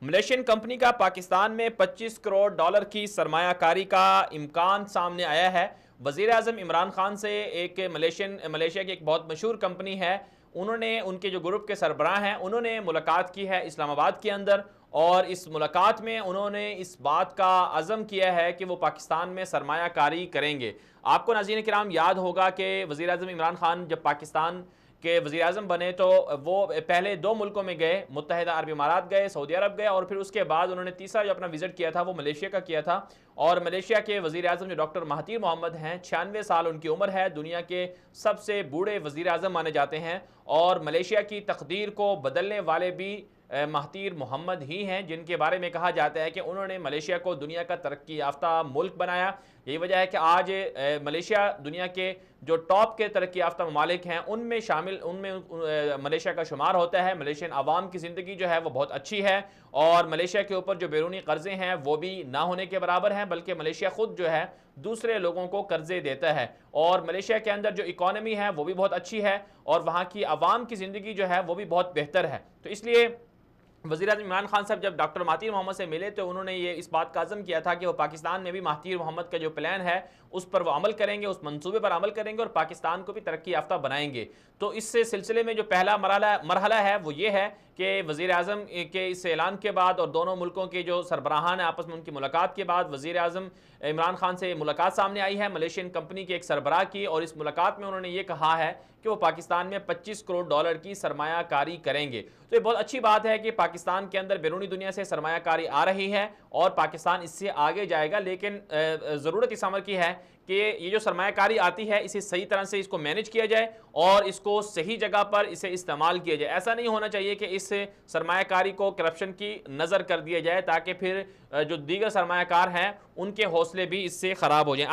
Malaysian company का पाकिस्तान में 25 crore dollar की सरमाया कारी का इम्कान सामने आया है। वज़ीर आज़म इमरान खान से एक मलेशिया की एक बहुत मशहूर कंपनी है, उन्होंने उनके जो ग्रुप के सरबराह हैं उन्होंने मुलाकात की है इस्लामाबाद के अंदर, और इस मुलाकात में उन्होंने इस बात का अज़म किया है कि वो पाकिस्तान में सरमाया कारी करेंगे। आपको नाज़रीन किराम याद होगा कि वज़ीर आज़म इमरान खान जब पाकिस्तान के वज़ीर आज़म बने तो वो पहले दो मुल्कों में गए, मुत्तहिदा अरब इमारात गए, सऊदी अरब गए, और फिर उसके बाद उन्होंने तीसरा जो अपना विज़िट किया था वो मलेशिया का किया था। और मलेशिया के वज़ीर आज़म जो डॉक्टर महातीर मोहम्मद हैं, 96 साल उनकी उम्र है, दुनिया के सबसे बूढ़े वज़ीर आज़म माने जाते हैं, और मलेशिया की तकदीर को बदलने वाले भी महातीर मोहम्मद ही हैं, जिनके बारे में कहा जाता है कि उन्होंने मलेशिया को दुनिया का तरक्की याफ्ता मुल्क बनाया। यही वजह है कि आज मलेशिया दुनिया के जो टॉप के तरक्की याफ्ता ममालिक हैं उनमें मलेशिया का शुमार होता है। मलेशियन आवाम की ज़िंदगी जो है वो बहुत अच्छी है, और मलेशिया के ऊपर जो बैरूनी कर्ज़े हैं वो भी ना होने के बराबर हैं, बल्कि मलेशिया ख़ुद जो है दूसरे लोगों को कर्ज़े देता है। और मलेशिया के अंदर जो इकॉनमी है वो भी बहुत अच्छी है, और वहाँ की आवाम की ज़िंदगी जो है वो भी बहुत बेहतर है। तो इसलिए वज़ीर आज़म इमरान खान साहब जब डॉक्टर महातीर मोहम्मद से मिले तो उन्होंने ये इस बात का अज़म किया था कि वो पाकिस्तान में भी महातीर मोहम्मद का जो प्लान है उस पर वो अमल करेंगे, उस मंसूबे पर अमल करेंगे, और पाकिस्तान को भी तरक्की याफ्ता बनाएंगे। तो इस सिलसिले में जो पहला मरहला है वो ये है कि वज़ीर आज़म के इस ऐलान के बाद और दोनों मुल्कों के जो सरबराहान हैं आपस में उनकी मुलाकात के बाद वज़ीर आज़म इमरान खान से मुलाकात सामने आई है मलेशियन कंपनी के एक सरबराह की, और इस मुलाकात में उन्होंने ये कहा है कि वो पाकिस्तान में 25 करोड़ डॉलर की सरमाया कारी करेंगे। तो ये बहुत अच्छी बात है कि पाकिस्तान के अंदर बैरूनी दुनिया से सरमाया कारी आ रही है और पाकिस्तान इससे आगे जाएगा, लेकिन ज़रूरत इस अमर की है कि ये जो सरमायाकारी आती है इसे सही तरह से इसको मैनेज किया जाए और इसको सही जगह पर इसे इस्तेमाल किया जाए। ऐसा नहीं होना चाहिए कि इस सरमायाकारी को करप्शन की नज़र कर दिया जाए, ताकि फिर जो दीगर सरमायाकार हैं उनके हौसले भी इससे ख़राब हो जाएं।